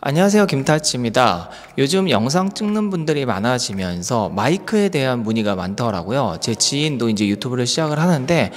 안녕하세요, 김타치입니다. 요즘 영상 찍는 분들이 많아지면서 마이크에 대한 문의가 많더라고요. 제 지인도 이제 유튜브를 시작을 하는데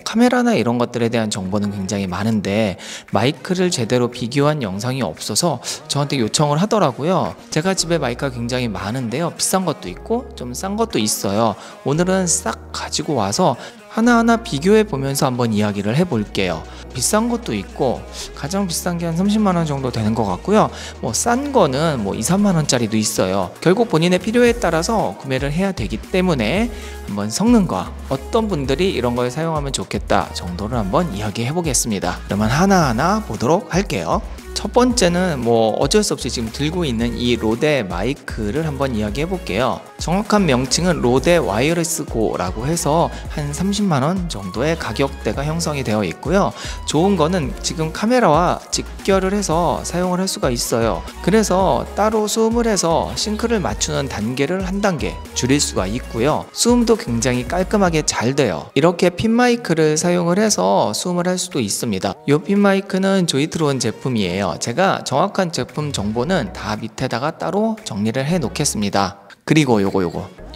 카메라나 이런 것들에 대한 정보는 굉장히 많은데 마이크를 제대로 비교한 영상이 없어서 저한테 요청을 하더라고요. 제가 집에 마이크가 굉장히 많은데요, 비싼 것도 있고 좀 싼 것도 있어요. 오늘은 싹 가지고 와서 하나하나 비교해 보면서 한번 이야기를 해 볼게요. 비싼 것도 있고 가장 비싼 게 한 30만원 정도 되는 것 같고요. 싼 거는 2, 3만원짜리도 있어요. 결국 본인의 필요에 따라서 구매를 해야 되기 때문에 한번 성능과 어떤 분들이 이런 걸 사용하면 좋겠다 정도를 한번 이야기해 보겠습니다. 그러면 하나하나 보도록 할게요. 첫 번째는 어쩔 수 없이 지금 들고 있는 이 로데 마이크를 한번 이야기해 볼게요. 정확한 명칭은 로데 와이어리스 고라고 해서 한 30만원 정도의 가격대가 형성이 되어 있고요. 좋은 거는 지금 카메라와 직결을 해서 사용을 할 수가 있어요. 그래서 따로 수음을 해서 싱크를 맞추는 단계를 한 단계 줄일 수가 있고요. 수음도 굉장히 깔끔하게 잘 돼요. 이렇게 핀 마이크를 사용을 해서 수음을 할 수도 있습니다. 이 핀 마이크는 조이트론 제품이에요. 제가 정확한 제품 정보는 다 밑에다가 따로 정리를 해 놓겠습니다. 그리고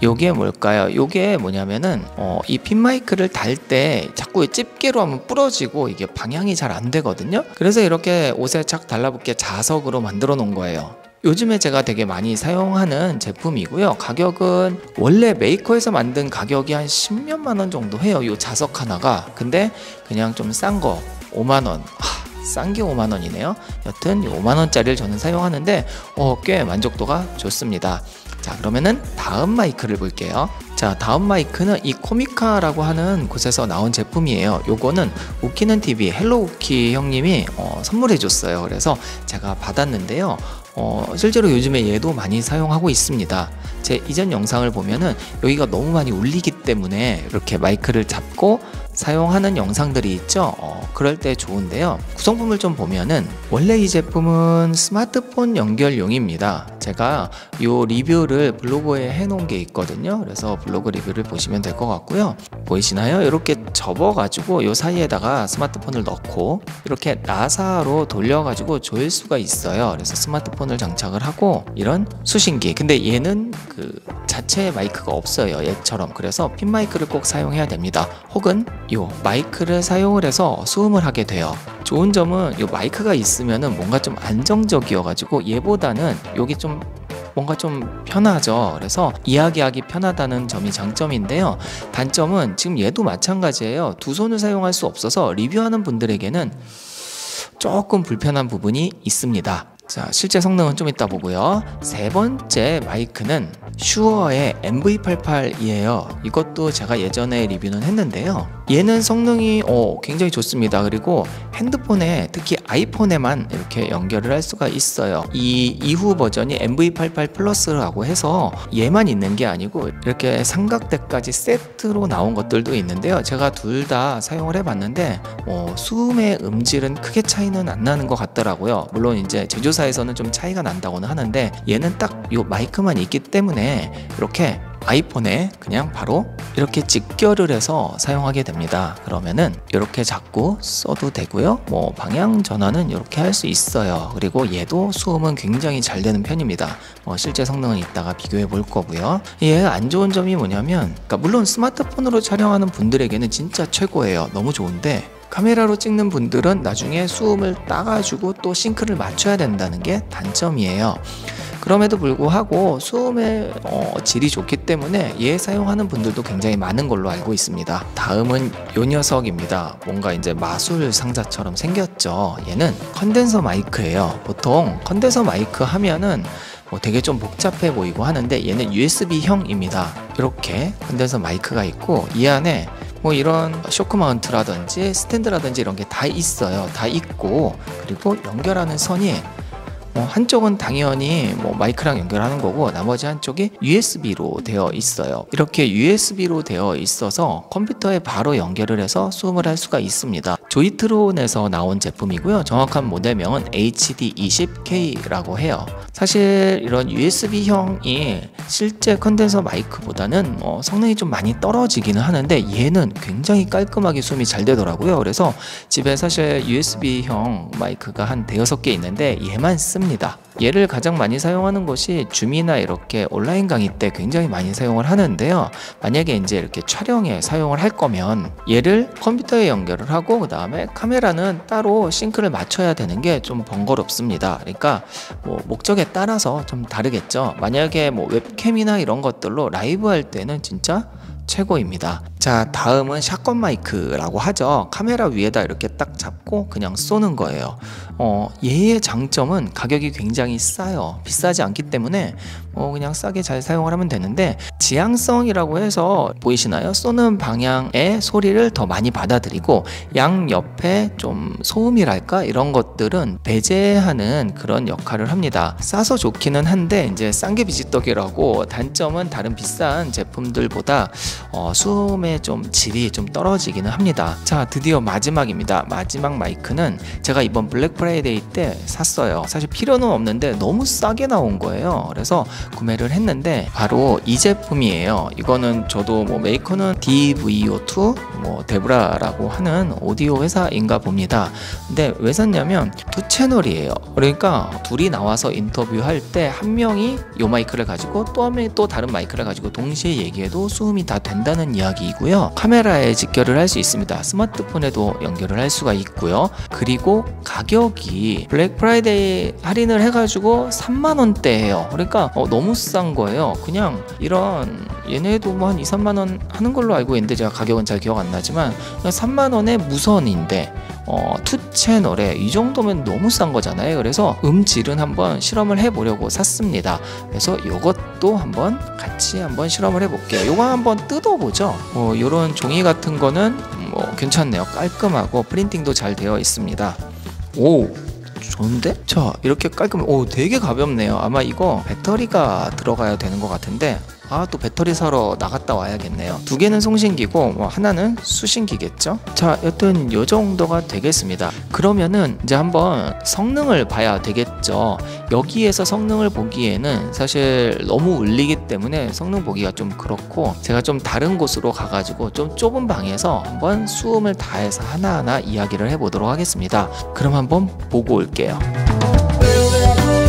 요게 뭘까요? 요게 뭐냐면은 이 핀 마이크를 달 때 자꾸 집게로 하면 부러지고 이게 방향이 잘 안 되거든요. 그래서 이렇게 옷에 착 달라붙게 자석으로 만들어 놓은 거예요. 요즘에 제가 되게 많이 사용하는 제품이고요. 가격은 원래 메이커에서 만든 가격이 한 10몇만 원 정도 해요, 요 자석 하나가. 근데 그냥 좀 싼 거 5만원, 싼 게 5만원이네요. 여튼 5만원짜리를 저는 사용하는데 꽤 만족도가 좋습니다. 자, 그러면은 다음 마이크를 볼게요. 자, 다음 마이크는 이 코미카라고 하는 곳에서 나온 제품이에요. 요거는 웃기는 TV 헬로우키 형님이 선물해 줬어요. 그래서 제가 받았는데요. 실제로 요즘에 얘도 많이 사용하고 있습니다. 제 이전 영상을 보면은 여기가 너무 많이 울리기 때문에 이렇게 마이크를 잡고 사용하는 영상들이 있죠. 그럴 때 좋은데요. 구성품을 좀 보면은 원래 이 제품은 스마트폰 연결용입니다. 제가 요 리뷰를 블로그에 해놓은 게 있거든요. 그래서 블로그 리뷰를 보시면 될 것 같고요. 보이시나요? 이렇게 접어가지고 요 사이에다가 스마트폰을 넣고 이렇게 나사로 돌려가지고 조일 수가 있어요. 그래서 스마트폰을 장착을 하고 이런 수신기. 근데 얘는 그 자체 마이크가 없어요, 얘처럼. 그래서 핀 마이크를 꼭 사용해야 됩니다. 혹은 요 마이크를 사용을 해서 수음을 하게 돼요. 좋은 점은 요 마이크가 있으면은 뭔가 좀 안정적이어 가지고 얘보다는 여기 좀 뭔가 좀 편하죠. 그래서 이야기하기 편하다는 점이 장점인데요. 단점은 지금 얘도 마찬가지예요. 두 손을 사용할 수 없어서 리뷰하는 분들에게는 조금 불편한 부분이 있습니다. 자, 실제 성능은 좀 이따 보고요. 세 번째 마이크는 슈어의 MV88이에요. 이것도 제가 예전에 리뷰는 했는데요. 얘는 성능이 굉장히 좋습니다. 그리고 핸드폰에, 특히 아이폰에만 이렇게 연결을 할 수가 있어요. 이 이후 버전이 MV88 플러스라고 해서 얘만 있는 게 아니고 이렇게 삼각대까지 세트로 나온 것들도 있는데요. 제가 둘 다 사용을 해봤는데 수음의 음질은 크게 차이는 안 나는 것 같더라고요. 물론 이제 제조사에서는 좀 차이가 난다고는 하는데 얘는 딱 이 마이크만 있기 때문에 이렇게 아이폰에 그냥 바로 이렇게 직결을 해서 사용하게 됩니다. 그러면은 이렇게 잡고 써도 되고요. 방향 전환은 이렇게 할 수 있어요. 그리고 얘도 수음은 굉장히 잘 되는 편입니다. 실제 성능은 이따가 비교해 볼 거고요. 얘 안 좋은 점이 뭐냐면, 물론 스마트폰으로 촬영하는 분들에게는 진짜 최고예요. 너무 좋은데 카메라로 찍는 분들은 나중에 수음을 따가지고 또 싱크를 맞춰야 된다는 게 단점이에요. 그럼에도 불구하고 수음의 질이 좋기 때문에 얘 사용하는 분들도 굉장히 많은 걸로 알고 있습니다. 다음은 요 녀석입니다. 뭔가 이제 마술 상자처럼 생겼죠. 얘는 컨덴서 마이크예요. 보통 컨덴서 마이크 하면은 되게 좀 복잡해 보이고 하는데 얘는 USB형입니다. 이렇게 컨덴서 마이크가 있고 이 안에 이런 쇼크 마운트라든지 스탠드라든지 이런 게 다 있어요. 다 있고, 그리고 연결하는 선이 한쪽은 당연히 마이크랑 연결하는 거고 나머지 한쪽이 USB로 되어 있어요. 이렇게 USB로 되어 있어서 컴퓨터에 바로 연결을 해서 수음을 할 수가 있습니다. 조이트론에서 나온 제품이고요. 정확한 모델명은 HD20K라고 해요. 사실 이런 USB형이 실제 컨덴서 마이크보다는 성능이 좀 많이 떨어지기는 하는데 얘는 굉장히 깔끔하게 수음이 잘 되더라고요. 그래서 집에 사실 USB형 마이크가 한 대여섯 개 있는데 얘만 씁니다. 얘를 가장 많이 사용하는 곳이 줌이나 이렇게 온라인 강의 때 굉장히 많이 사용을 하는데요. 만약에 이제 이렇게 촬영에 사용을 할 거면 얘를 컴퓨터에 연결을 하고 그 다음에 카메라는 따로 싱크를 맞춰야 되는 게 좀 번거롭습니다. 그러니까 뭐 목적에 따라서 좀 다르겠죠. 만약에 뭐 웹캠이나 이런 것들로 라이브 할 때는 진짜 최고입니다. 자, 다음은 샷건 마이크라고 하죠. 카메라 위에다 이렇게 딱 잡고 그냥 쏘는 거예요. 얘의 장점은 가격이 굉장히 싸요. 비싸지 않기 때문에 그냥 싸게 잘 사용을 하면 되는데, 지향성이라고 해서 보이시나요? 쏘는 방향의 소리를 더 많이 받아들이고 양 옆에 좀 소음이랄까 이런 것들은 배제하는 그런 역할을 합니다. 싸서 좋기는 한데 이제 싼 게 비지떡이라고, 단점은 다른 비싼 제품들보다 수음의 좀 질이 좀 떨어지기는 합니다. 자, 드디어 마지막입니다. 마지막 마이크는 제가 이번 블랙 프라이데이 때 샀어요. 사실 필요는 없는데 너무 싸게 나온 거예요. 그래서 구매를 했는데 바로 이 제품이에요. 이거는 저도 뭐 메이커는 DVO2 뭐 데브라라고 하는 오디오 회사인가 봅니다. 근데 왜 샀냐면 두 채널이에요. 그러니까 둘이 나와서 인터뷰할 때 한 명이 이 마이크를 가지고 또 한 명이 또 다른 마이크를 가지고 동시에 얘기해도 수음이 다 된다는 이야기이고요. 카메라에 직결을 할 수 있습니다. 스마트폰에도 연결을 할 수가 있고요. 그리고 가격이 블랙 프라이데이 할인을 해가지고 3만원대예요. 그러니까 너무 싼 거예요. 그냥 이런 얘네도 뭐 한 2, 3만원 하는 걸로 알고 있는데 제가 가격은 잘 기억 안 나지만 그냥 3만원의 무선인데 투 채널에 이 정도면 너무 싼 거잖아요. 그래서 음질은 한번 실험을 해보려고 샀습니다. 그래서 이것도 한번 같이 한번 실험을 해볼게요. 이거 한번 뜯어보죠. 이런 종이 같은 거는 뭐 괜찮네요. 깔끔하고 프린팅도 잘 되어 있습니다. 오, 좋은데? 자, 이렇게 깔끔해. 오, 되게 가볍네요. 아마 이거 배터리가 들어가야 되는 것 같은데, 또 배터리 사러 나갔다 와야겠네요. 두 개는 송신기고 뭐 하나는 수신기겠죠. 자, 여튼 요 정도가 되겠습니다. 그러면은 이제 한번 성능을 봐야 되겠죠. 여기에서 성능을 보기에는 사실 너무 울리기 때문에 성능 보기가 좀 그렇고, 제가 좀 다른 곳으로 가가지고 좀 좁은 방에서 한번 수음을 다해서 하나하나 이야기를 해보도록 하겠습니다. 그럼 한번 보고 올게요.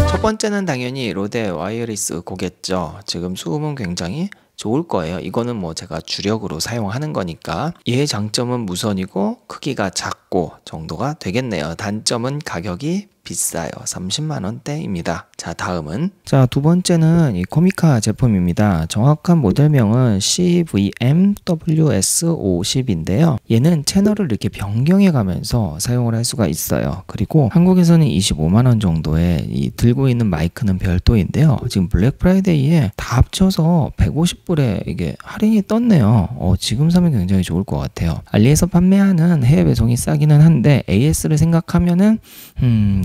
첫 번째는 당연히 로데 와이어리스 고겠죠. 지금 수음은 굉장히 좋을 거예요. 이거는 뭐 제가 주력으로 사용하는 거니까. 얘의 장점은 무선이고 크기가 작고 정도가 되겠네요. 단점은 가격이 비싸요. 30만원대입니다. 자, 다음은 두 번째는 이 코미카 제품입니다. 정확한 모델명은 CVM-WS50인데요. 얘는 채널을 이렇게 변경해 가면서 사용을 할 수가 있어요. 그리고 한국에서는 25만원 정도에 이 들고 있는 마이크는 별도인데요. 지금 블랙 프라이데이에 다 합쳐서 150불에 이게 할인이 떴네요. 지금 사면 굉장히 좋을 것 같아요. 알리에서 판매하는 해외 배송이 싸기는 한데 AS를 생각하면은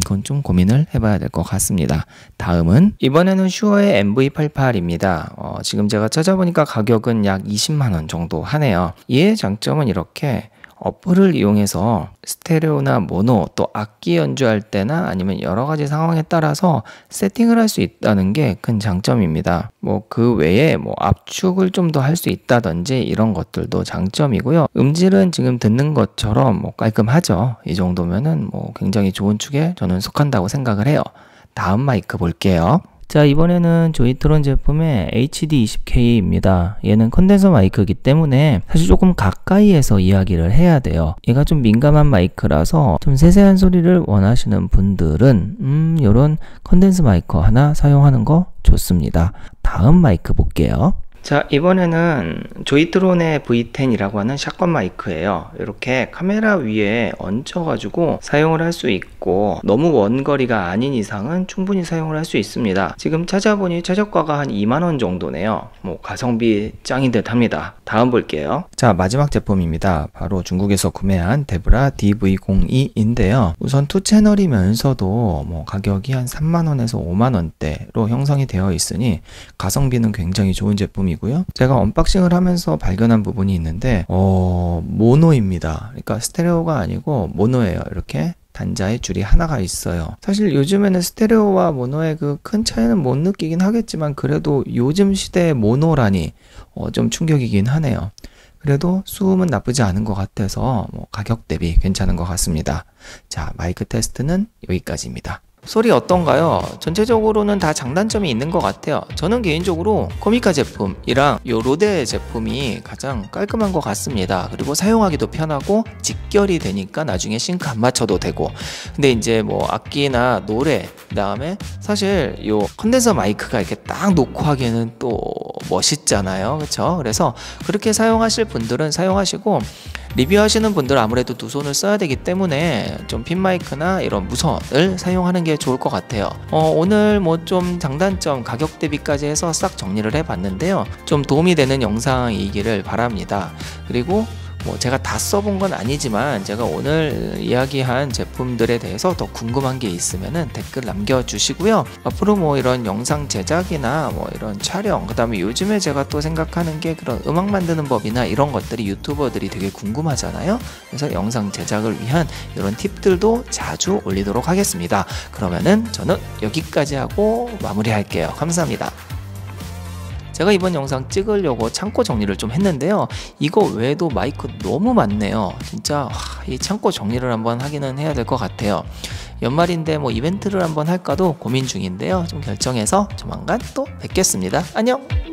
그건 좀 고민을 해봐야 될 것 같습니다. 다음은 이번에는 슈어의 MV88입니다. 지금 제가 찾아보니까 가격은 약 20만원 정도 하네요. 얘의 장점은 이렇게 어플을 이용해서 스테레오나 모노 또 악기 연주할 때나 아니면 여러 가지 상황에 따라서 세팅을 할 수 있다는 게 큰 장점입니다. 뭐 그 외에 뭐 압축을 좀 더 할 수 있다든지 이런 것들도 장점이고요. 음질은 지금 듣는 것처럼 뭐 깔끔하죠. 이 정도면은 뭐 굉장히 좋은 축에 저는 속한다고 생각을 해요. 다음 마이크 볼게요. 자, 이번에는 조이트론 제품의 HD20K입니다. 얘는 컨덴서 마이크이기 때문에 사실 조금 가까이에서 이야기를 해야 돼요. 얘가 좀 민감한 마이크라서 좀 세세한 소리를 원하시는 분들은 요런 컨덴서 마이크 하나 사용하는 거 좋습니다. 다음 마이크 볼게요. 자, 이번에는 조이트론의 V10이라고 하는 샷건 마이크예요. 이렇게 카메라 위에 얹혀가지고 사용을 할 수 있고 너무 먼 거리가 아닌 이상은 충분히 사용을 할 수 있습니다. 지금 찾아보니 최저가가 한 2만원 정도네요. 뭐 가성비 짱인 듯 합니다. 다음 볼게요. 자, 마지막 제품입니다. 바로 중국에서 구매한 데브라 DV02인데요. 우선 투 채널이면서도 뭐 가격이 한 3만원에서 5만원대로 형성이 되어 있으니 가성비는 굉장히 좋은 제품이고요. 제가 언박싱을 하면서 발견한 부분이 있는데 모노입니다. 그러니까 스테레오가 아니고 모노예요. 이렇게 단자의 줄이 하나가 있어요. 사실 요즘에는 스테레오와 모노의 그 큰 차이는 못 느끼긴 하겠지만 그래도 요즘 시대의 모노라니 좀 충격이긴 하네요. 그래도 수음은 나쁘지 않은 것 같아서 뭐 가격 대비 괜찮은 것 같습니다. 자, 마이크 테스트는 여기까지입니다. 소리 어떤가요? 전체적으로는 다 장단점이 있는 것 같아요. 저는 개인적으로 코미카 제품이랑 요 로데 제품이 가장 깔끔한 것 같습니다. 그리고 사용하기도 편하고 직결이 되니까 나중에 싱크 안 맞춰도 되고. 근데 이제 뭐 악기나 노래, 그다음에 사실 요 컨덴서 마이크가 이렇게 딱 놓고 하기에는 또 멋있잖아요. 그렇죠? 그래서 그렇게 사용하실 분들은 사용하시고, 리뷰하시는 분들은 아무래도 두 손을 써야 되기 때문에 좀 핀 마이크나 이런 무선을 사용하는 게 좋을 것 같아요. 오늘 뭐 좀 장단점, 가격 대비까지 해서 싹 정리를 해봤는데요. 좀 도움이 되는 영상이기를 바랍니다. 그리고 뭐 제가 다 써본 건 아니지만 제가 오늘 이야기한 제품들에 대해서 더 궁금한 게 있으면은 댓글 남겨주시고요. 앞으로 뭐 이런 영상 제작이나 뭐 이런 촬영, 그 다음에 요즘에 제가 또 생각하는 게 그런 음악 만드는 법이나 이런 것들이 유튜버들이 되게 궁금하잖아요. 그래서 영상 제작을 위한 이런 팁들도 자주 올리도록 하겠습니다. 그러면은 저는 여기까지 하고 마무리할게요. 감사합니다. 제가 이번 영상 찍으려고 창고 정리를 좀 했는데요. 이거 외에도 마이크 너무 많네요. 진짜 이 창고 정리를 한번 하기는 해야 될 것 같아요. 연말인데 뭐 이벤트를 한번 할까도 고민 중인데요. 좀 결정해서 조만간 또 뵙겠습니다. 안녕!